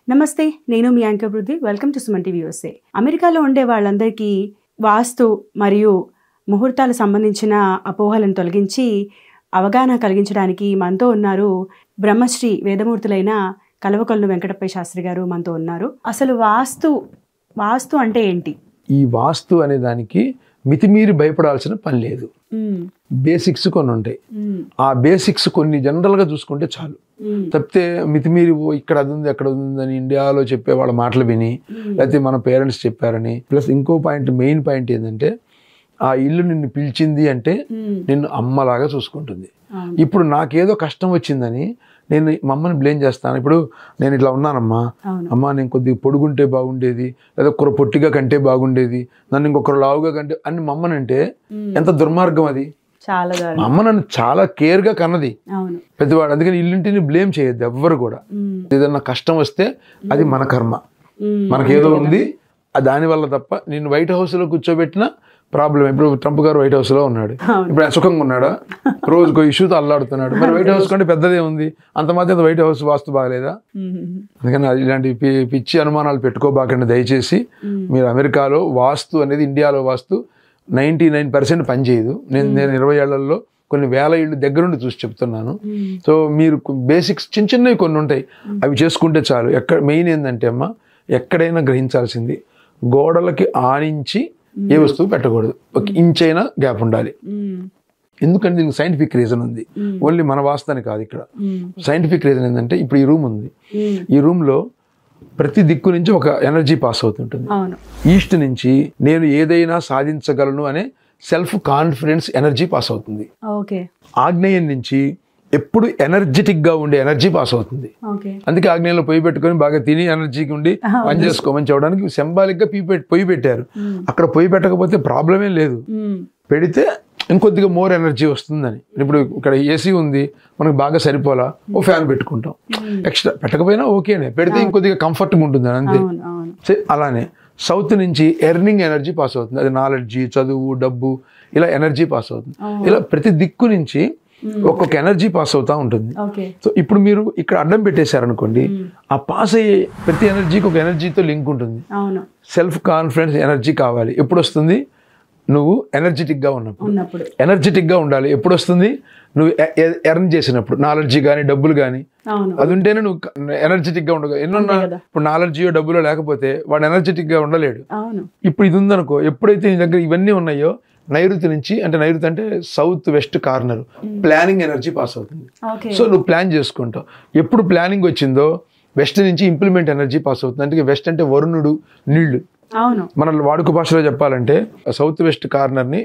నమస్తే, నేను మీ anchor Prithvi. Welcome to Suman TV USA. అమెరికాలో ఉండే వాళ్ళందరికీ వాస్తు మరియు ముహూర్తాలకు సంబంధించిన అపోహలను తొలగించి అవగాహన కలిగించడానికి మనతో ఉన్నారు బ్రహ్మశ్రీ వేదమూర్తులైన కల్వకొల్లు వెంకటప్పయ్య శాస్త్రి గారు మనతో ఉన్నారు. అసలు వాస్తు అంటే ఏంటి? ఈ వాస్తు అనే దానికి మితిమీరి భయపడాల్సిన పని లేదు. బేసిక్స్ కొన్ని ఉంటాయి. ఆ బేసిక్స్ కొన్ని జనరల్గా చూసుకుంటే చాలు. తప్పితే మితిమీరి ఇక్కడ అది ఉంది అక్కడ ఉంది అని ఇండియాలో చెప్పే వాళ్ళ మాటలు విని, లేకపోతే మన పేరెంట్స్ చెప్పారని. ప్లస్ ఇంకో పాయింట్, మెయిన్ పాయింట్ ఏంటంటే, ఆ ఇల్లు నిన్ను పిలిచింది అంటే నిన్ను అమ్మలాగా చూసుకుంటుంది. ఇప్పుడు నాకేదో కష్టం వచ్చిందని నేను మా అమ్మని బ్లేమ్ చేస్తాను. ఇప్పుడు నేను ఇట్లా ఉన్నానమ్మా, అమ్మ నేను కొద్దిగా పొడుగుంటే బాగుండేది, లేదా ఒకరు పొట్టిగా కంటే బాగుండేది, నన్ను ఇంకొకరు లావుగా కంటే అని మా అమ్మనంటే ఎంత దుర్మార్గం అది. మా అమ్మ నన్ను చాలా కేర్గా కన్నది, పెద్దవాడు. అందుకని ఇల్లుంటిని బ్లేమ్ చేయొద్దు ఎవ్వరు కూడా. ఏదన్నా కష్టం వస్తే అది మన కర్మ, మనకేదో ఉంది దానివల్ల తప్ప. నేను వైట్ హౌస్లో కూర్చోబెట్టిన ప్రాబ్లం. ఇప్పుడు ట్రంప్ గారు వైట్ హౌస్లో ఉన్నాడు, ఇప్పుడు సుఖంగా ఉన్నాడా? రోజుకో ఇష్యూతో అల్లాడుతున్నాడు. మరి వైట్ హౌస్ కంటే పెద్దదే ఉంది, అంత మాత్రం వైట్ హౌస్ వాస్తు బాగలేదా? అందుకని ఇలాంటి పిచ్చి అనుమానాలు పెట్టుకోబాకండి దయచేసి. మీరు అమెరికాలో వాస్తు అనేది ఇండియాలో వాస్తు 99% పనిచేయదు. నేను 20 ఏళ్లలో కొన్ని వేల ఇళ్ళు దగ్గరుండి చూసి చెప్తున్నాను. సో మీరు బేసిక్స్ చిన్న చిన్నవి కొన్ని ఉంటాయి, అవి చేసుకుంటే చాలు. మెయిన్ ఏంటంటే అమ్మ, ఎక్కడైనా గ్రహించాల్సింది, గోడలకి ఆనించి ఏ వస్తువు పెట్టకూడదు. ఒక ఇంచ్ అయినా గ్యాప్ ఉండాలి. ఎందుకంటే దీనికి సైంటిఫిక్ రీజన్ ఉంది. ఓన్లీ మన వాస్తని కాదు, ఇక్కడ సైంటిఫిక్ రీజన్ ఏంటంటే, ఇప్పుడు ఈ రూమ్ ఉంది, ఈ రూమ్లో ప్రతి దిక్కు నుంచి ఒక ఎనర్జీ పాస్ అవుతుంటుంది. ఈస్ట్ నుంచి నేను ఏదైనా సాధించగలను అనే సెల్ఫ్ కాన్ఫిడెన్స్ ఎనర్జీ పాస్ అవుతుంది. ఆగ్నేయం నుంచి ఎప్పుడు ఎనర్జెటిక్ గా ఉండే ఎనర్జీ పాస్ అవుతుంది. అందుకే ఆగ్నేయంలో పొయ్యి పెట్టుకొని బాగా తిని ఎనర్జీకి ఉండి పని చేసుకోమని చెప్పడానికి సింబాలిక్ గా పొయ్యి పెట్టారు. అక్కడ పొయ్యి పెట్టకపోతే ప్రాబ్లమే లేదు, పెడితే ఇంకొద్దిగా మోర్ ఎనర్జీ వస్తుందని. ఇప్పుడు ఇక్కడ ఏసీ ఉంది, మనకు బాగా సరిపోలా, ఓ ఫ్యాన్ పెట్టుకుంటాం. ఎక్స్ట్రా పెట్టకపోయినా ఓకేనే, పెడితే ఇంకొద్దిగా కంఫర్ట్గా ఉంటుంది అంతే. అలానే సౌత్ నుంచి ఎర్నింగ్ ఎనర్జీ పాస్ అవుతుంది. అది నాలెడ్జి, చదువు, డబ్బు, ఇలా ఎనర్జీ పాస్ అవుతుంది. ఇలా ప్రతి దిక్కు నుంచి ఒక్కొక్క ఎనర్జీ పాస్ అవుతా ఉంటుంది. సో ఇప్పుడు మీరు ఇక్కడ అడ్డం పెట్టేశారనుకోండి, ఆ పాస్ అయ్యే ప్రతి ఎనర్జీకి ఒక ఎనర్జీతో లింక్ ఉంటుంది. సెల్ఫ్ కాన్ఫిడెన్స్ ఎనర్జీ కావాలి. ఎప్పుడు వస్తుంది? నువ్వు ఎనర్జెటిక్గా ఉన్నప్పుడు. ఎనర్జెటిక్గా ఉండాలి. ఎప్పుడు వస్తుంది? నువ్వు ఎర్న్ చేసినప్పుడు. నాలెడ్జీ కానీ డబ్బులు కానీ అది ఉంటేనే నువ్వు ఎనర్జెటిక్గా ఉండవు. ఎన్నున్నా ఇప్పుడు నాలెడ్జీయో డబ్బులో లేకపోతే వాడు ఎనర్జెటిక్గా ఉండలేడు. ఇప్పుడు ఇది ఉందనుకో, ఎప్పుడైతే నీ దగ్గర ఇవన్నీ ఉన్నాయో, నైరుతి నుంచి, అంటే నైరుతి అంటే south west corner, planning energy pass అవుతుంది. సో నువ్వు ప్లాన్ చేసుకుంటావు. ఎప్పుడు ప్లానింగ్ వచ్చిందో వెస్ట్ నుంచి ఇంప్లిమెంట్ ఎనర్జీ పాస్ అవుతుంది. అంటే వెస్ట్ అంటే వరుణుడు, నీళ్లు. మన వాడుక భాషలో చెప్పాలంటే సౌత్ వెస్ట్ కార్నర్ని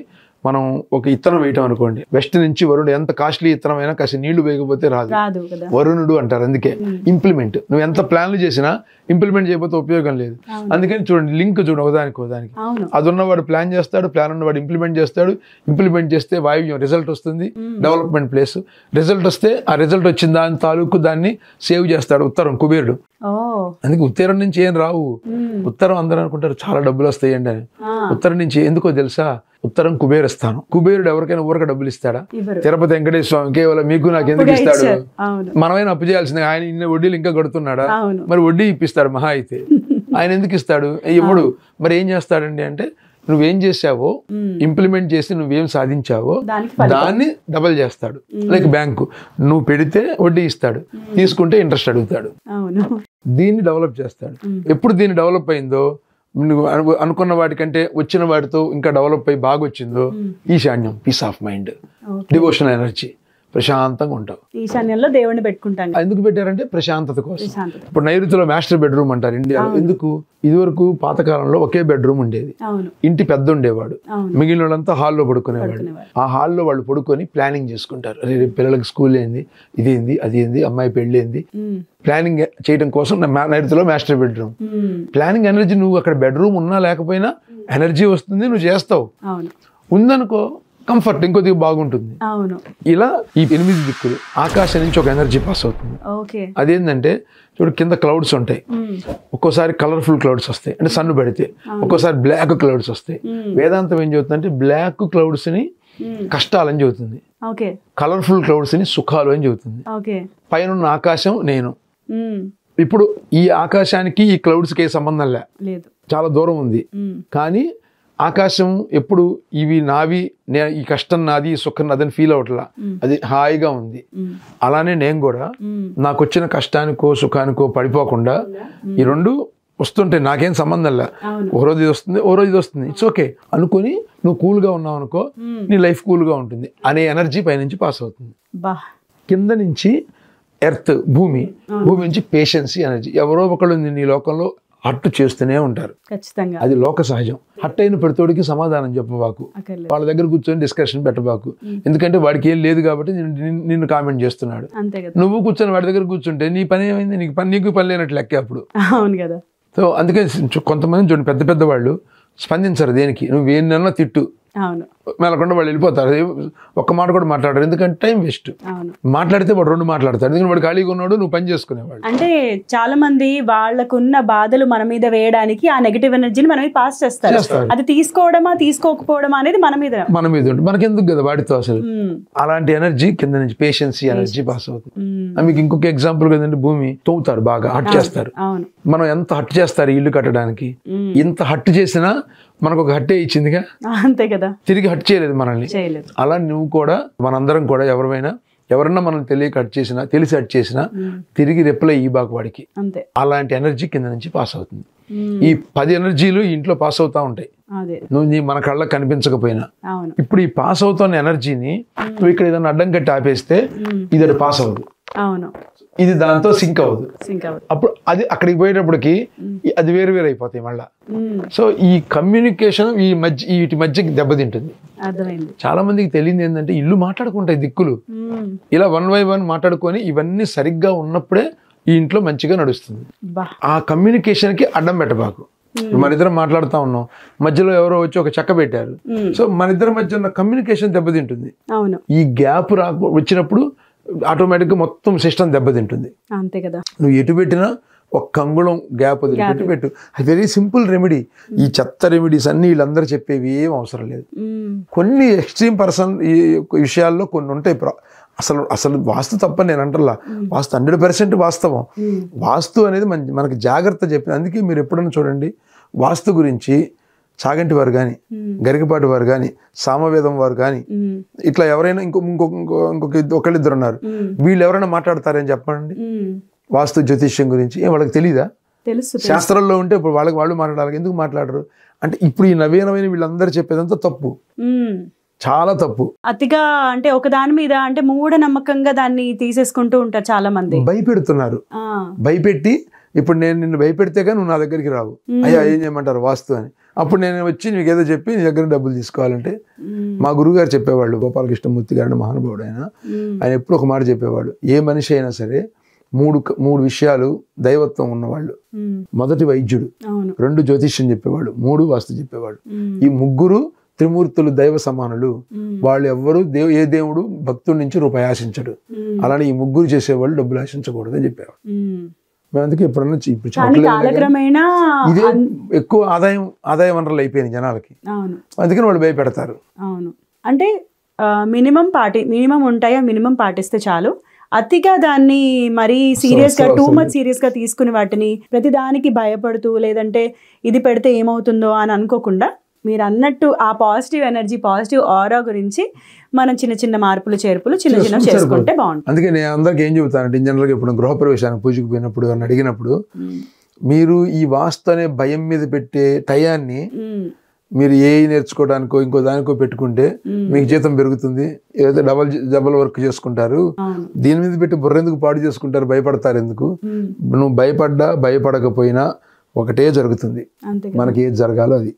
మనం ఒక ఇత్తనం వేయటం అనుకోండి, వెస్ట్ నుంచి వరుణుడు, ఎంత కాస్ట్లీ ఇత్తనం అయినా కాస్త నీళ్లు వేయకపోతే రాదు, వరుణుడు అంటారు. అందుకే ఇంప్లిమెంట్, నువ్వు ఎంత ప్లాన్లు చేసినా ఇంప్లిమెంట్ చేయకపోతే ఉపయోగం లేదు. అందుకని చూడండి, లింక్ చూడండి ఒకదానికి. అది ఉన్నవాడు ప్లాన్ చేస్తాడు, ప్లాన్ ఉన్నవాడు ఇంప్లిమెంట్ చేస్తాడు. ఇంప్లిమెంట్ చేస్తే వాయువ్యం రిజల్ట్ వస్తుంది, డెవలప్మెంట్ ప్లేస్. రిజల్ట్ వస్తే ఆ రిజల్ట్ వచ్చిన దాని తాలూకు దాన్ని సేవ్ చేస్తాడు ఉత్తరం, కుబేరుడు. అందుకే ఉత్తరం నుంచి ఏం రావు. ఉత్తరం అందరూ అనుకుంటారు చాలా డబ్బులు వస్తాయండి అని. ఉత్తరం నుంచి ఎందుకో తెలుసా? ఉత్తరం కుబేరస్థానం. కుబేరుడు ఎవరికైనా ఊరక డబ్బులు ఇస్తాడా? తిరుపతి వెంకటేశ్వర స్వామి కేవలం మీకు నాకు ఎందుకు ఇస్తాడు? మనమైనా అప్పు చేయాల్సింది. ఆయన ఇన్ని వడ్డీలు ఇంకా కడుతున్నాడా? మరి వడ్డీ ఇప్పిస్తాడు మహా అయితే. ఆయన ఎందుకు ఇస్తాడు? ఇవ్వడు. మరి ఏం చేస్తాడండి అంటే, నువ్వేం చేసావో ఇంప్లిమెంట్ చేసి నువ్వేం సాధించావో దాన్ని డబల్ చేస్తాడు. లైక్ బ్యాంకు, నువ్వు పెడితే వడ్డీ ఇస్తాడు, తీసుకుంటే ఇంట్రెస్ట్ అడుగుతాడు. దీన్ని డెవలప్ చేస్తాడు. ఎప్పుడు దీన్ని డెవలప్ అయిందో, నువ్వు అనుకున్న వాటికంటే వచ్చిన వాటితో ఇంకా డెవలప్ అయ్యి బాగా వచ్చిందో, ఈశాన్యం, peace of mind, devotional energy, ప్రశాంతంగా ఉంటావు. ఈశాన్యంలో దేవుడిని పెట్టుకుంటాం. ఎందుకు పెట్టారంటే ప్రశాంతత కోసం. ఇప్పుడు నైరుతిలో మాస్టర్ బెడ్రూమ్ అంటారు ఇండియాలో. ఎందుకు? ఇదివరకు పాతకాలంలో ఒకే బెడ్రూమ్ ఉండేది, ఇంటి పెద్ద ఉండేవాడు, మిగిలిన వాళ్ళంతా హాల్లో పడుకునేవాడు. ఆ హాల్లో వాళ్ళు పడుకొని ప్లానింగ్ చేసుకుంటారు. అరే రేపు పిల్లలకి స్కూల్ ఏంది, ఇదేంది, అది ఏంది, అమ్మాయి పెళ్లి ఏంది, ప్లానింగ్ చేయడం కోసం నైరుతిలో మాస్టర్ బెడ్రూమ్. ప్లానింగ్ ఎనర్జీ, నువ్వు అక్కడ బెడ్రూమ్ ఉన్నా లేకపోయినా ఎనర్జీ వస్తుంది, నువ్వు చేస్తావు. ఉందనుకో కంఫర్ట్ ఇంకొద్దిగా బాగుంటుంది. ఇలా ఈ 8 దిక్కులు, ఆకాశం నుంచి ఒక ఎనర్జీ పాస్ అవుతుంది. అదేంటంటే చూడు, కింద క్లౌడ్స్ ఉంటాయి, ఒక్కోసారి కలర్ఫుల్ క్లౌడ్స్ వస్తాయి, అంటే సన్ను పడితే. ఒక్కోసారి బ్లాక్ క్లౌడ్స్ వస్తాయి. వేదాంతం ఏం చెబుతుందంటే బ్లాక్ క్లౌడ్స్ ని కష్టాలని చెబుతుంది, కలర్ఫుల్ క్లౌడ్స్ ని సుఖాలు అని చెబుతుంది. పైన ఆకాశం నేను, ఇప్పుడు ఈ ఆకాశానికి ఈ క్లౌడ్స్కి ఏ సంబంధం లేదు, చాలా దూరం ఉంది. కానీ ఆకాశం ఎప్పుడు ఇవి నావి, ఈ కష్టం నాది, ఈ సుఖం నాదని ఫీల్ అవట్లా, అది హాయిగా ఉంది. అలానే నేను కూడా నాకు వచ్చిన కష్టానికో సుఖానికో పడిపోకుండా ఈ రెండు వస్తుంటే నాకేం సంబంధం లే, ఒక రోజు ఇది వస్తుంది, ఓ రోజు ఇది వస్తుంది, ఇట్స్ ఓకే అనుకుని నువ్వు కూల్గా ఉన్నావు అనుకో, నీ లైఫ్ కూల్గా ఉంటుంది అనే ఎనర్జీ పైనుంచి పాస్ అవుతుంది. కింద నుంచి ఎర్త్ భూమి నుంచి పేషెన్సీ ఎనర్జీ. ఎవరో ఒకళ్ళు నీ లోకంలో హట్టు చేస్తూనే ఉంటారు, అది లోక సహజం. హట్ అయిన ప్రతివాడికి సమాధానం చెప్పబాకు, వాళ్ళ దగ్గర కూర్చొని డిస్కషన్ పెట్టబాకు, ఎందుకంటే వాడికి ఏం లేదు కాబట్టి నిన్ను కామెంట్ చేస్తున్నాడు. నువ్వు కూర్చొని వాడి దగ్గర కూర్చుంటే నీ పని ఏమైంది, నీకు పని లేనట్లు లెక్క అప్పుడు. అవును కదా. సో అందుకే కొంతమంది చూడండి, పెద్ద పెద్ద వాళ్ళు స్పందించరు దేనికి, నువ్వు ఏమన్నా తిట్టు, మెలకుండా వాళ్ళు వెళ్ళిపోతారు, ఒక్క మాట కూడా మాట్లాడరు, ఎందుకంటే టైం వేస్ట్. మాట్లాడితే వాడు రెండు మాట్లాడతాడు, ఎందుకంటే వాడు ఖాళీగా ఉన్నాడు, నువ్వు పని చేసుకునేవాడు. అంటే చాలా మంది వాళ్ళకున్న బాధలు మన మీద వేయడానికి ఆ నెగటివ్ ఎనర్జీని మన మీద పాస్ చేస్తారు. అది తీసుకోవడమా తీసుకోకపోవడమా అనేది మన మీద ఉంటుంది, మనకెందుకు కదా వాడితో అసలు. అలాంటి ఎనర్జీ కింద నుంచి పేషెన్సీ ఎనర్జీ పాస్ అవుతుంది. మీకు ఇంకొక ఎగ్జాంపుల్ కదండి, భూమి తవ్వుతారు, బాగా హట్ చేస్తారు. మనం ఎంత హట్ చేస్తారు ఇల్లు కట్టడానికి, ఇంత హట్ చేసినా మనకు ఒక హట్టే ఇచ్చిందిగా, అంతే కదా, తిరిగి హట్ చేయలేదు మనల్ని. అలా నువ్వు కూడా, మనందరం కూడా ఎవరన్నా మనం తెలియక హట్ చేసినా, తెలిసి హట్ చేసినా తిరిగి రిప్లై ఇవ్వబాకు వాడికి. అలాంటి ఎనర్జీ కింద నుంచి పాస్ అవుతుంది. ఈ 10 ఎనర్జీలు ఇంట్లో పాస్ అవుతా ఉంటాయి, నువ్వు మన కళ్ళకు కనిపించకపోయినా. ఇప్పుడు ఈ పాస్ అవుతున్న ఎనర్జీని నువ్వు ఇక్కడ ఏదైనా అడ్డం కట్టి ఆపేస్తే ఇది పాస్ అవ్వదు, ఇది దాంతో సింక్ అవ్వదు. అప్పుడు అది అక్కడికి పోయేటప్పటికి అది వేరు వేరు అయిపోతాయి మళ్ళా. సో ఈ కమ్యూనికేషన్ వీటి మధ్యకి దెబ్బతింటుంది. చాలా మందికి తెలియదు ఏంటంటే, ఇల్లు మాట్లాడుకుంటాయి దిక్కులు, ఇలా 1 by 1 మాట్లాడుకొని ఇవన్నీ సరిగ్గా ఉన్నప్పుడే ఈ ఇంట్లో మంచిగా నడుస్తుంది. ఆ కమ్యూనికేషన్ కి అడ్డం పెట్టబాకు. మన ఇద్దరం మాట్లాడుతూ ఉన్నాం, మధ్యలో ఎవరో వచ్చి ఒక చెక్క పెట్టారు, సో మన ఇద్దరి మధ్య ఉన్న కమ్యూనికేషన్ దెబ్బతింటుంది. ఈ గ్యాప్ వచ్చినప్పుడు ఆటోమేటిక్గా మొత్తం సిస్టమ్ దెబ్బతింటుంది. అంతే కదా. నువ్వు ఎటు పెట్టినా ఒక్క అంగుళం గ్యాప్ వదిలిపెట్టి పెట్టు. అది వెరీ సింపుల్ రెమెడీ. ఈ చెత్త రెమెడీస్ అన్ని వీళ్ళందరూ చెప్పేవి ఏం అవసరం లేదు. కొన్ని ఎక్స్ట్రీమ్ పర్సన్ ఈ విషయాల్లో కొన్ని ఉంటాయి. అసలు వాస్తు తప్ప నేను అంటలా, వాస్తు 100% వాస్తవం. వాస్తు అనేది మనకి జాగ్రత్త చెప్పిన. అందుకే మీరు ఎప్పుడైనా చూడండి, వాస్తు గురించి చాగంటి వారు కానీ, గరికపాటి వారు కానీ, సామవేదం వారు కానీ, ఇట్లా ఎవరైనా ఒకళ్ళిద్దరు ఉన్నారు, వీళ్ళు ఎవరైనా మాట్లాడతారని చెప్పండి వాస్తు జ్యోతిష్యం గురించి. వాళ్ళకి తెలీదా? శాస్త్రాల్లో ఉంటే ఇప్పుడు వాళ్ళు మాట్లాడాలి, ఎందుకు మాట్లాడరు అంటే ఇప్పుడు ఈ నవీనమైన వీళ్ళందరూ చెప్పేదంతా తప్పు, చాలా తప్పు. అతిగా అంటే ఒక దాని మీద అంటే మూఢ నమ్మకంగా దాన్ని తీసేసుకుంటూ ఉంటారు చాలా మంది. భయపెడుతున్నారు. భయపెట్టి ఇప్పుడు నేను నిన్ను భయపెడితేగా నువ్వు నా దగ్గరికి రావు, అయ్యా ఏం చేయమంటారు వాస్తు అని. అప్పుడు నేను వచ్చి నీకేదో చెప్పి నీ దగ్గర డబ్బులు తీసుకోవాలంటే, మా గురువు గారు చెప్పేవాళ్ళు, గోపాలకృష్ణమూర్తి గారు మహానుభావుడు ఆయన ఎప్పుడు ఒక మాట చెప్పేవాడు, ఏ మనిషి అయినా సరే మూడు విషయాలు దైవత్వం ఉన్నవాళ్ళు. మొదటి వైద్యుడు, 2 జ్యోతిష్యం చెప్పేవాడు, 3 వాస్తు చెప్పేవాడు. ఈ ముగ్గురు త్రిమూర్తులు దైవ సమానులు. వాళ్ళు ఎవ్వరు ఏ దేవుడు భక్తుడి నుంచి రూపాయి ఆశించడు. అలానే ఈ ముగ్గురు చేసేవాళ్ళు డబ్బులు ఆశించకూడదు అని చెప్పేవాడు. మేము అందుకే ఎప్పుడన్నా ఇదే ఎక్కువ ఆదాయ వనరులు అయిపోయినాయి జనాలకి, అందుకని వాళ్ళు భయపెడతారు. అవును, అంటే మినిమం ఉంటాయా, మినిమం పాటిస్తే చాలు. అతిగా దాన్ని మరీ సీరియస్గా, టూ మచ్ సీరియస్గా తీసుకుని వాటిని ప్రతి దానికి భయపడుతూ, లేదంటే ఇది పెడితే ఏమవుతుందో అని అనుకోకుండా, మీరు అన్నట్టు ఆ పాజిటివ్ ఎనర్జీ, పాజిటివ్ ఆరా గురించి మనం చిన్న చిన్న మార్పులు చేర్పులు చిన్న చేసుకుంటే బాగుంటుంది. అందుకే నేను అందరికి ఏం చెబుతానంటే, జనరల్గా ఇప్పుడు గృహప్రవేశానికి పూజకు పోయినప్పుడు అని అడిగినప్పుడు, మీరు ఈ వాస్తు అనే భయం మీద పెట్టే టయాన్ని మీరు ఏ నేర్చుకోవడానికో ఇంకో దానికో పెట్టుకుంటే మీకు జీతం పెరుగుతుంది, ఏదైతే డబల్ వర్క్ చేసుకుంటారు. దీని మీద పెట్టి బుర్రెందుకు పాడు చేసుకుంటారు, భయపడతారు ఎందుకు? నువ్వు భయపడకపోయినా ఒకటే జరుగుతుంది, మనకి ఏది జరగాలో అది.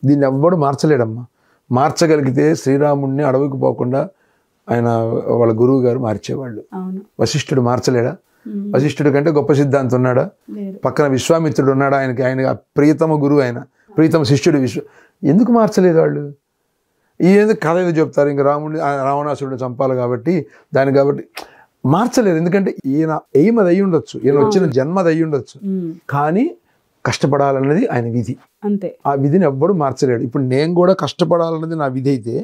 దీన్ని ఎవ్వడు మార్చలేడమ్మా. మార్చగలిగితే శ్రీరాముడిని అడవికి పోకుండా ఆయన వాళ్ళ గురువు గారు మార్చేవాళ్ళు. వశిష్ఠుడు మార్చలేడా? వశిష్ఠుడి కంటే గొప్ప సిద్ధాంతం ఉన్నాడా? పక్కన విశ్వామిత్రుడు ఉన్నాడా? ఆయన ప్రియతమ గురువు, ఆయన ప్రీతమ శిష్యుడు. ఎందుకు మార్చలేదు వాళ్ళు? ఎందుకు కథ ఏదో చెప్తారు, ఇంకా రావణాసురుడిని చంపాలి కాబట్టి కాబట్టి మార్చలేదు. ఎందుకంటే ఈయన ఎయిమ్ అది అయ్యి ఉండొచ్చు, ఈయన వచ్చిన జన్మ అది అయ్యి ఉండొచ్చు, కానీ కష్టపడాలన్నది ఆయన విధి, అంతే. ఆ విధిని ఎవ్వడు మార్చలేడు. ఇప్పుడు నేను కూడా కష్టపడాలన్నది నా విధి అయితే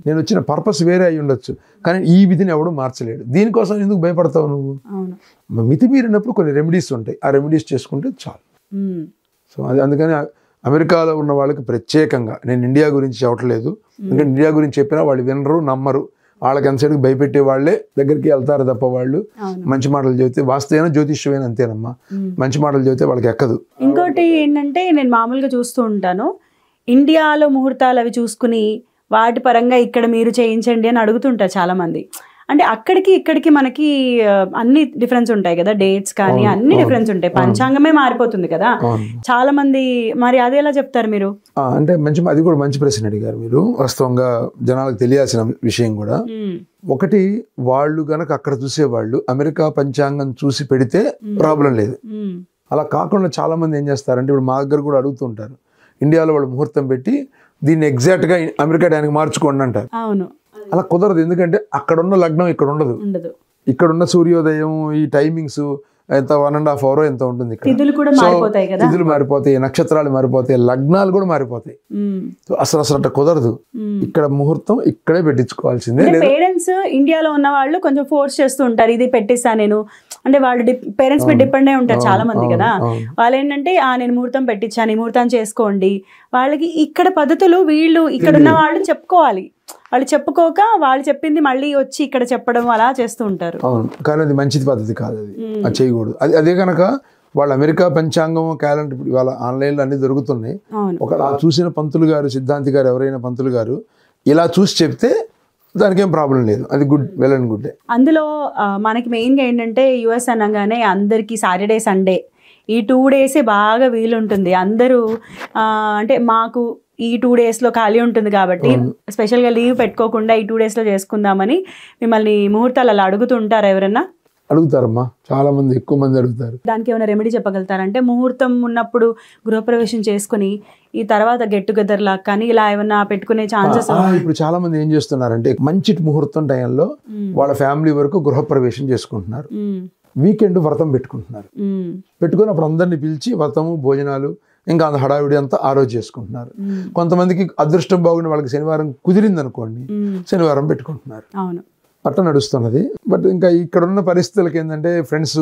నేను వచ్చిన పర్పస్ వేరే అయి ఉండొచ్చు, కానీ ఈ విధిని ఎవడు మార్చలేడు. దీనికోసం ఎందుకు భయపడతావు నువ్వు? మితిమీరినప్పుడు కొన్ని రెమెడీస్ ఉంటాయి, ఆ రెమెడీస్ చేసుకుంటే చాలు. సో అందుకని అమెరికాలో ఉన్న వాళ్ళకి ప్రత్యేకంగా నేను ఇండియా గురించి చెప్పట్లేదు, ఎందుకంటే ఇండియా గురించి చెప్పినా వాళ్ళు వినరు, నమ్మరు. వాళ్ళకి ఎంతసేపు భయపెట్టే వాళ్ళే దగ్గరికి వెళ్తారు తప్ప వాళ్ళు మంచి మాటలు చెబితే, వాస్తవైనా జ్యోతిష్యమైన అంతేనమ్మా, మంచి మాటలు చెబితే వాళ్ళకి ఎక్కదు. ఇంకోటి ఏంటంటే నేను మామూలుగా చూస్తూ ఉంటాను, ఇండియాలో ముహూర్తాలు అవి చూసుకుని వాటి పరంగా ఇక్కడ మీరు చేయించండి అని అడుగుతుంటారు చాలా మంది. అంటే అక్కడికి ఇక్కడికి మనకి అన్ని డిఫరెన్స్ ఉంటాయి కదా, డేట్స్ కానీ అన్ని డిఫరెన్స్ ఉంటాయి, పంచాంగమే మారిపోతుంది కదా చాలా మంది. మరి అది ఎలా చెప్తారు మీరు? అంటే అది కూడా మంచి ప్రశ్న అడిగారు మీరు. వాస్తవంగా జనాలకు తెలియాల్సిన విషయం కూడా, ఒకటి వాళ్ళు గనక అక్కడ చూసేవాళ్ళు అమెరికా పంచాంగం చూసి పెడితే ప్రాబ్లం లేదు. అలా కాకుండా చాలా మంది ఏం చేస్తారంటే, ఇప్పుడు మా దగ్గర కూడా అడుగుతుంటారు, ఇండియాలో వాళ్ళు ముహూర్తం పెట్టి దీన్ని ఎగ్జాక్ట్ గా అమెరికా టైంకి మార్చుకోండి అంటారు. అవును, అలా కుదరదు. ఎందుకంటే అక్కడ ఉన్న లగ్నం ఇక్కడ ఉండదు, ఇక్కడున్న సూర్యోదయం ఈ టైమింగ్స్ ఎంత 1.5 hours ఎంత ఉంటుంది, తిథులు మారిపోతాయి, నక్షత్రాలు మారిపోతాయి, లగ్నాలు కూడా మారిపోతాయి. అసలు అట్లా కుదరదు. ఇక్కడ ముహూర్తం ఇక్కడే పెట్టించుకోవాల్సిందే. పేరెంట్స్ ఇండియాలో ఉన్న వాళ్ళు కొంచెం ఫోర్స్ చేస్తూ ఉంటారు, ఇది పెట్టిస్తా నేను అంటే, వాళ్ళు పేరెంట్స్ మీద డిపెండ్ అయి ఉంటారు చాలా మంది కదా. వాళ్ళు ఏంటంటే నేను ముహూర్తం పెట్టించాను, ఈ ముహూర్తం చేసుకోండి. వాళ్ళకి ఇక్కడ పద్ధతులు వీళ్ళు ఇక్కడ ఉన్న వాళ్ళు చెప్పుకోవాలి, వాళ్ళు చెప్పుకోక వాళ్ళు చెప్పింది మళ్ళీ వచ్చి ఇక్కడ చెప్పడం అలా చేస్తూ ఉంటారు. అవును, కానీ అది మంచిది పద్ధతి కాదు, అది చేయకూడదు. అదే కనుక వాళ్ళు అమెరికా పంచాంగం క్యాలెండర్ ఇవాళ ఆన్లైన్లో అన్ని దొరుకుతున్నాయి. ఒక చూసిన పంతులు గారు, సిద్ధాంతి గారు, ఎవరైనా పంతులు గారు ఇలా చూసి చెప్తే దానికేం ప్రాబ్లం లేదు, అది గుడ్, వెల్ అండ్ గుడ్. అందులో మనకి మెయిన్గా ఏంటంటే యుఎస్ అనగానే అందరికీ సాటర్డే సండే ఈ 2 days బాగా వీలుంటుంది. అందరూ అంటే మాకు ఈ 2 daysలో ఖాళీ ఉంటుంది కాబట్టి స్పెషల్గా లీవ్ పెట్టుకోకుండా ఈ 2 daysలో చేసుకుందామని మిమ్మల్ని ముహూర్తాలు అలా అడుగుతుంటారు ఎవరన్నా? అడుగుతారమ్మా, చాలా మంది, ఎక్కువ మంది అడుగుతారు. దానికి ఏమైనా రెమెడీ చెప్పగలుగుతారంటే, ముహూర్తం ఉన్నప్పుడు గృహప్రవేశం చేసుకుని ఈ తర్వాత గెట్ టుగెదర్ లా కానీ ఇలా ఏమన్నా పెట్టుకునే ఛాన్సెస్? ఇప్పుడు చాలా మంది ఏం చేస్తున్నారంటే, మంచి ముహూర్తం టైంలో వాళ్ళ ఫ్యామిలీ వరకు గృహప్రవేశం చేసుకుంటున్నారు, వీకెండ్ వ్రతం పెట్టుకుంటున్నారు, పెట్టుకుని అప్పుడు అందరినీ పిలిచి వ్రతము భోజనాలు ఇంకా అంత హడావిడి అంతా ఆ రోజు చేసుకుంటున్నారు. కొంతమందికి అదృష్టం బాగుండి వాళ్ళకి శనివారం కుదిరింది అనుకోండి, శనివారం పెట్టుకుంటున్నారు. అట్లా నడుస్తున్నది. బట్ ఇంకా ఇక్కడ ఉన్న పరిస్థితులకి ఏంటంటే, ఫ్రెండ్స్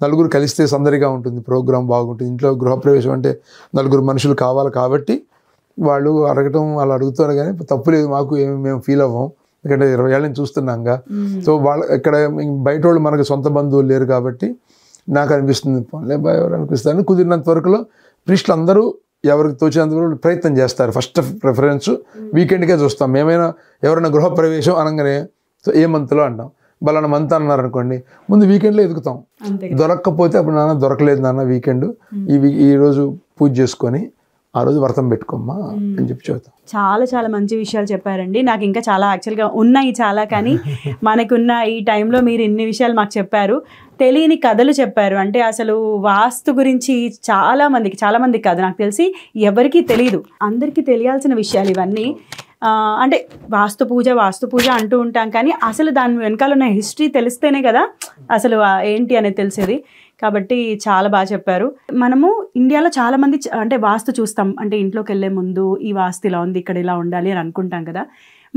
నలుగురు కలిస్తే సందడిగా ఉంటుంది, ప్రోగ్రామ్ బాగుంటుంది. ఇంట్లో గృహప్రవేశం అంటే నలుగురు మనుషులు కావాలి కాబట్టి వాళ్ళు అడగటం, వాళ్ళు అడుగుతారు, కానీ తప్పులేదు, మాకు మేము ఫీల్ అవ్వం, ఎందుకంటే 20 ఏళ్ళని చూస్తున్నాంగా. సో వాళ్ళు ఇక్కడ బయట వాళ్ళు మనకు సొంత బంధువులు లేరు కాబట్టి నాకు అనిపిస్తుంది, ఎవరు అనిపిస్తాను కుదిరినంత వరకులో ప్రీస్టులు అందరూ ఎవరికి తోచినంత వరకు ప్రయత్నం చేస్తారు. ఫస్ట్ ప్రిఫరెన్స్ వీకెండ్కే చూస్తాం. మేమైనా ఎవరైనా గృహప్రవేశం అనగానే సో ఏ మంత్లో అంటాం, బలానా మంత్ అన్నారు అనుకోండి, ముందు వీకెండ్లో ఎదుగుతాం. దొరక్కపోతే అప్పుడు నాన్న దొరకలేదు నాన్న వీకెండ్, ఈ రోజు పూజ చేసుకొని ఆ రోజు వ్రతం పెట్టుకోమ్మా అని చెప్పి చెబుతాం. చాలా చాలా మంచి విషయాలు చెప్పారండి. నాకు ఇంకా చాలా యాక్చువల్గా ఉన్నాయి చాలా, కానీ మనకున్న ఈ టైంలో మీరు ఇన్ని విషయాలు మాకు చెప్పారు, తెలియని కథలు చెప్పారు. అంటే అసలు వాస్తు గురించి చాలా మందికి కాదు, నాకు తెలిసి ఎవరికీ తెలియదు, అందరికీ తెలియాల్సిన విషయాలు ఇవన్నీ. అంటే వాస్తు పూజ అంటూ ఉంటాం, కానీ అసలు దాని వెనకాల ఉన్న హిస్టరీ తెలిస్తేనే కదా అసలు ఏంటి అనేది తెలిసేది. కాబట్టి చాలా బాగా చెప్పారు. మనము ఇండియాలో చాలా మంది అంటే వాస్తు చూస్తాం, అంటే ఇంట్లోకి వెళ్ళే ముందు ఈ వాస్తు ఇలా ఉంది, ఇక్కడ ఇలా ఉండాలి అని అనుకుంటాం కదా.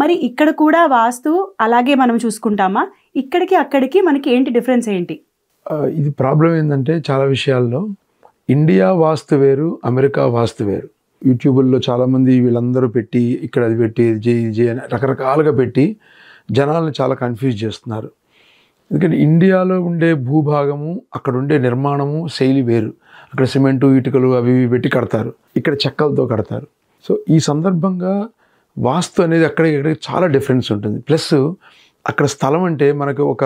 మరి ఇక్కడ కూడా వాస్తు అలాగే మనం చూసుకుంటామా? ఇక్కడికి అక్కడికి మనకి ఏంటి డిఫరెన్స్ ఏంటి? ఇది ప్రాబ్లం ఏంటంటే, చాలా విషయాల్లో ఇండియా వాస్తు వేరు, అమెరికా వాస్తు వేరు. యూట్యూబ్లో చాలామంది వీళ్ళందరూ పెట్టి ఇక్కడ అది పెట్టి ఇది అని రకరకాలుగా పెట్టి జనాలను చాలా కన్ఫ్యూజ్ చేస్తున్నారు. ఎందుకంటే ఇండియాలో ఉండే భూభాగము, అక్కడ ఉండే నిర్మాణము శైలి వేరు. అక్కడ సిమెంటు, ఇటుకలు అవి ఇవి పెట్టి కడతారు, ఇక్కడ చెక్కలతో కడతారు. సో ఈ సందర్భంగా వాస్తు అనేది అక్కడికి చాలా డిఫరెన్స్ ఉంటుంది. ప్లస్ అక్కడ స్థలం అంటే మనకు ఒక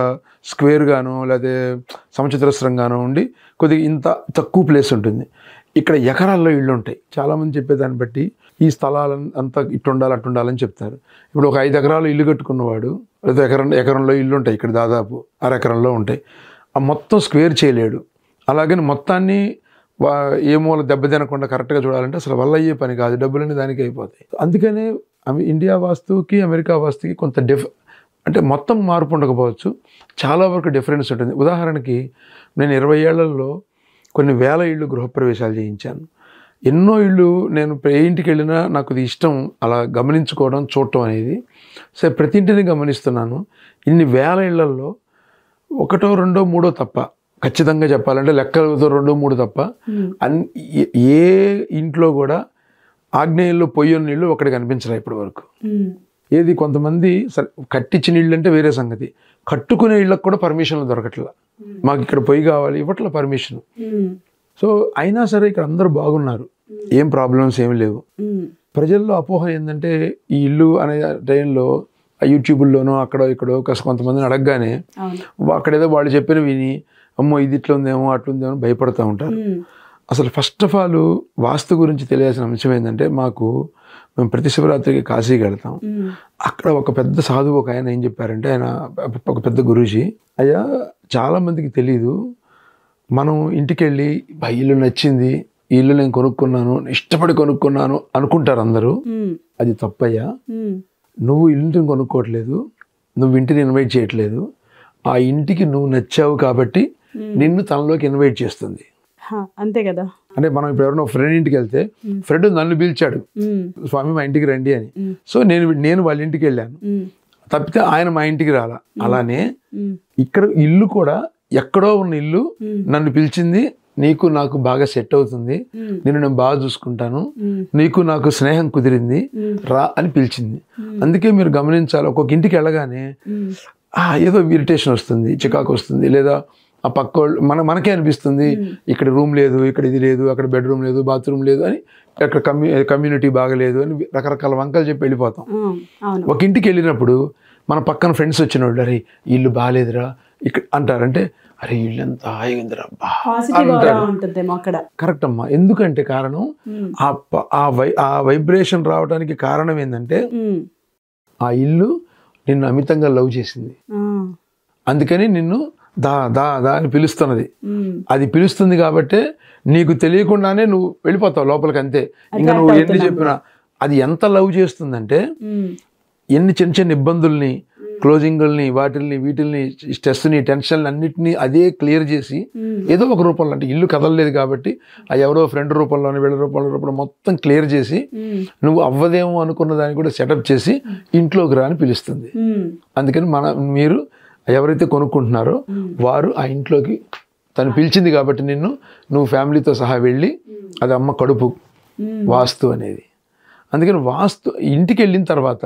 స్క్వేర్గానో లేదా సమచతురస్రంగానో ఉండి కొద్దిగా ఇంత తక్కువ ప్లేస్ ఉంటుంది. ఇక్కడ ఎకరాల్లో ఇళ్ళు ఉంటాయి. చాలామంది చెప్పేదాన్ని బట్టి ఈ స్థలాలను అంతా ఇటు ఉండాలి అటు ఉండాలని చెప్తారు. ఇప్పుడు ఒక 5 ఎకరాలు ఇల్లు కట్టుకున్నవాడు లేదా ఎకరంలో ఇల్లు ఉంటాయి, ఇక్కడ దాదాపు 1/2 ఎకరంలో ఉంటాయి, ఆ మొత్తం స్క్వేర్ చేయలేడు. అలాగని మొత్తాన్ని ఏ మూల దెబ్బ తినకుండా కరెక్ట్గా చూడాలంటే అసలు వల్ల అయ్యే పని కాదు, డబ్బులన్నీ దానికి అయిపోతాయి. అందుకనే ఇండియా వాస్తుకి అమెరికా వాస్తుకి కొంత అంటే మొత్తం మార్పు ఉండకపోవచ్చు, చాలా వరకు డిఫరెన్స్ ఉంటుంది. ఉదాహరణకి నేను 20 ఏళ్లలో కొన్ని వేల ఇళ్ళు గృహప్రవేశాలు చేయించాను. ఎన్నో ఇళ్ళు నేను ఏ ఇంటికి వెళ్ళినా నాకు ఇది ఇష్టం అలా గమనించుకోవడం, చూడటం అనేది. సరే, ప్రతి ఇంటిని గమనిస్తున్నాను. ఇన్ని వేల ఇళ్లల్లో ఒకటో రెండో మూడో తప్ప, ఖచ్చితంగా చెప్పాలంటే లెక్కలతో 2, 3 తప్ప ఏ ఇంట్లో కూడా ఆగ్నేయంలో పొయ్యి నీళ్ళు ఒకటి కనిపించరా ఇప్పటి వరకు. ఏది కొంతమంది సరే కట్టించిన ఇళ్ళు అంటే వేరే సంగతి, కట్టుకునే ఇళ్ళకి కూడా పర్మిషన్లు దొరకట్లా. మాకు ఇక్కడ పొయ్యి కావాలి, ఇవ్వట్ల పర్మిషన్. సో అయినా సరే ఇక్కడ అందరూ బాగున్నారు, ఏం ప్రాబ్లమ్స్ ఏమి లేవు. ప్రజల్లో అపోహ ఏంటంటే ఈ ఇల్లు అనే టైంలో యూట్యూబ్లోనో అక్కడో ఇక్కడో కొంతమందిని అడగగానే అక్కడేదో వాళ్ళు చెప్పిన విని అమ్మో ఇది ఇట్లా ఉందేమో అట్లుందేమో భయపడుతూ ఉంటారు. అసలు ఫస్ట్ ఆఫ్ ఆల్ వాస్తు గురించి తెలియాల్సిన అంశం ఏంటంటే, మేము ప్రతి శివరాత్రికి కాశీకి వెళ్తాం. అక్కడ ఒక పెద్ద సాధువు ఒక ఆయన ఏం చెప్పారంటే, ఆయన ఒక పెద్ద గురూజీ, అయ్యా చాలా మందికి తెలీదు, మనం ఇంటికి వెళ్ళి ఇల్లు నచ్చింది, ఈ ఇల్లు నేను కొనుక్కున్నాను, ఇష్టపడి కొనుక్కున్నాను అనుకుంటారు అందరూ. అది తప్పయ్యా. నువ్వు ఇంటిని కొనుక్కోవట్లేదు, నువ్వు ఇంటిని ఇన్వైట్ చేయట్లేదు, ఆ ఇంటికి నువ్వు నచ్చావు కాబట్టి నిన్ను తనలోకి ఇన్వైట్ చేస్తుంది. అంతే కదా. అంటే మనం ఇప్పుడు ఎవరైనా ఫ్రెండ్ ఇంటికి వెళ్తే ఫ్రెండ్ నన్ను పిలిచాడు, స్వామి మా ఇంటికి రండి అని. సో నేను వాళ్ళ ఇంటికి వెళ్ళాను, తప్పితే ఆయన మా ఇంటికి రాలా. అలానే ఇక్కడ ఇల్లు కూడా ఎక్కడో ఉన్న ఇల్లు నన్ను పిలిచింది, నీకు నాకు బాగా సెట్ అవుతుంది, నేను బాగా చూసుకుంటాను, నీకు నాకు స్నేహం కుదిరింది, రా అని పిలిచింది. అందుకే మీరు గమనించాలి, ఒక్కొక్క ఇంటికి వెళ్ళగానే ఏదో ఇరిటేషన్ వస్తుంది, చికాకు వస్తుంది, లేదా ఆ పక్క వాళ్ళు మనకే అనిపిస్తుంది ఇక్కడ రూమ్ లేదు, ఇక్కడ ఇది లేదు, అక్కడ బెడ్రూమ్ లేదు, బాత్రూమ్ లేదు అని, అక్కడ కమ్యూనిటీ బాగలేదు అని రకరకాల వంకలు చెప్పి వెళ్ళిపోతాం. ఒక ఇంటికి వెళ్ళినప్పుడు మన పక్కన ఫ్రెండ్స్ వచ్చిన వాళ్ళు, అరే ఇల్లు బాగాలేదురా ఇక్కడ అంటారంటే, అరే ఇల్లు ఎంత హాయిగా అంటారు. కరెక్ట్ అమ్మా. ఎందుకంటే కారణం ఆ వైబ్రేషన్ రావడానికి కారణం ఏంటంటే, ఆ ఇల్లు నిన్ను అమితంగా లవ్ చేసింది, అందుకని నిన్ను దా దా దా అని పిలుస్తున్నది. అది పిలుస్తుంది కాబట్టి నీకు తెలియకుండానే నువ్వు వెళ్ళిపోతావు లోపలికి, అంతే. ఇంకా నువ్వు ఎన్ని చెప్పినా అది ఎంత లవ్ చేస్తుందంటే, ఎన్ని చిన్న చిన్న ఇబ్బందుల్ని, క్లోజింగ్ని, వీటిల్ని స్ట్రెస్ని, టెన్షన్లు అన్నిటినీ అదే క్లియర్ చేసి ఏదో ఒక రూపంలో, అంటే ఇల్లు కదలలేదు కాబట్టి ఆ ఎవరో ఫ్రెండ్ రూపంలోనే వీళ్ళ రూపంలో మొత్తం క్లియర్ చేసి నువ్వు అవ్వదేమో అనుకున్న దాన్ని కూడా సెటప్ చేసి ఇంట్లోకి రా అని పిలుస్తుంది. అందుకని మీరు ఎవరైతే కొనుక్కుంటున్నారో వారు ఆ ఇంట్లోకి తను పిలిచింది కాబట్టి నువ్వు ఫ్యామిలీతో సహా వెళ్ళి, అది అమ్మ కడుపు వాస్తు అనేది. అందుకని వాస్తు ఇంటికి వెళ్ళిన తర్వాత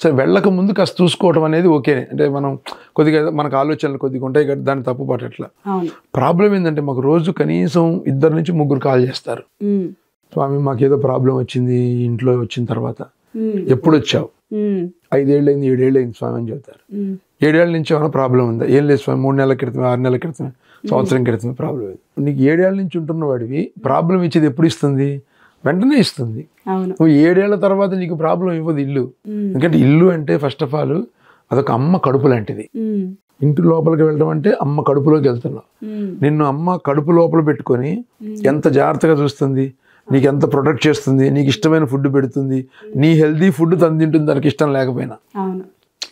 సరే వెళ్ళక ముందు కాస్త చూసుకోవడం అనేది ఓకే. అంటే మనం కొద్దిగా మనకు ఆలోచనలు కొద్దిగా ఉంటాయి కదా, దాన్ని తప్పు పట్టట్లా. ప్రాబ్లం ఏంటంటే, మాకు రోజు కనీసం 2 నుంచి 3 కాల్ చేస్తారు, స్వామి మాకు ఏదో ప్రాబ్లం వచ్చింది ఇంట్లో, వచ్చిన తర్వాత ఎప్పుడు వచ్చావు, 5 ఏళ్ళు అయింది, 7 ఏళ్ళు అయింది స్వామి అని చెబుతారు. 7 ఏళ్ళ నుంచి ఏమైనా ప్రాబ్లం ఉందా? ఏం లేదు స్వామి, 3 నెలల క్రితమే, 6 నెలల క్రితమే, సంవత్సరం క్రితమే ప్రాబ్లం అయింది. నీకు 7 ఏళ్ళ నుంచి ఉంటున్న వాడివి ప్రాబ్లం ఇచ్చేది ఎప్పుడు ఇస్తుంది? వెంటనే ఇస్తుంది. నువ్వు 7 ఏళ్ల తర్వాత నీకు ప్రాబ్లం ఇవ్వదు ఇల్లు. ఎందుకంటే ఇల్లు అంటే ఫస్ట్ ఆఫ్ ఆల్ అదొక అమ్మ కడుపు లాంటిది. ఇంటి లోపలికి వెళ్ళడం అంటే అమ్మ కడుపులోకి వెళ్తున్నావు. నిన్ను అమ్మ కడుపు లోపల పెట్టుకొని ఎంత జాగ్రత్తగా చూస్తుంది, నీకు ఎంత ప్రొటెక్ట్ చేస్తుంది, నీకు ఇష్టమైన ఫుడ్ పెడుతుంది, నీ హెల్దీ ఫుడ్ తను తింటుంది దానికి ఇష్టం లేకపోయినా.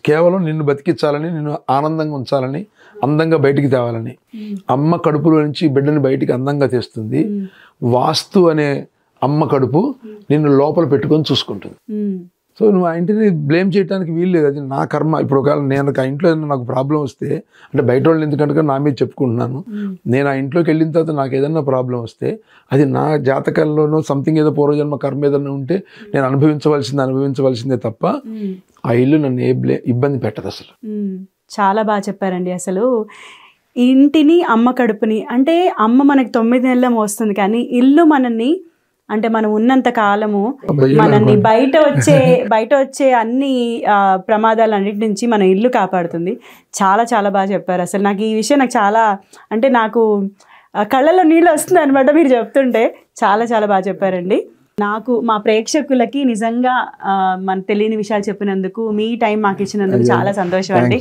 కేవలం నిన్ను బతికించాలని, నిన్ను ఆనందంగా ఉంచాలని, అందంగా బయటికి తేవాలని అమ్మ కడుపులో నుంచి బిడ్డని బయటికి అందంగా తెస్తుంది. వాస్తు అనే అమ్మ కడుపు నిన్ను లోపల పెట్టుకొని చూసుకుంటుంది. సో నువ్వు ఆ ఇంటిని బ్లేమ్ చేయడానికి వీలు లేదు, అది నా కర్మ. ఇప్పుడు ఒకవేళ నేను ఆ ఇంట్లో ఏదైనా నాకు ప్రాబ్లం వస్తే, అంటే బయట వాళ్ళు ఎందుకంటే నా మీద చెప్పుకుంటున్నాను, నేను ఆ ఇంట్లోకి వెళ్ళిన తర్వాత నాకు ఏదైనా ప్రాబ్లం వస్తే అది నా జాతకంలోనో సంథింగ్ ఏదో పూర్వజన్మ కర్మ ఏదైనా ఉంటే నేను అనుభవించవలసిందే తప్ప ఆ ఇల్లు నన్ను ఇబ్బంది పెట్టదు అసలు. చాలా బాగా చెప్పారండి. అసలు ఇంటిని అమ్మ కడుపుని, అంటే అమ్మ మనకి 9 నెలల మోస్తుంది, కానీ ఇల్లు మనల్ని, అంటే మనం ఉన్నంత కాలము మనల్ని బయట వచ్చే అన్ని ప్రమాదాలన్నిటి నుంచి మన ఇల్లు కాపాడుతుంది. చాలా చాలా బాగా చెప్పారు. అసలు నాకు ఈ విషయం చాలా, అంటే నాకు కళ్ళలో నీళ్ళు వస్తుంది అనమాట మీరు చెప్తుంటే. చాలా చాలా బాగా చెప్పారండి. నాకు మా ప్రేక్షకులకి నిజంగా మన తెలియని విషయాలు చెప్పినందుకు, మీ టైం మాకు ఇచ్చినందుకు చాలా సంతోషం అండి.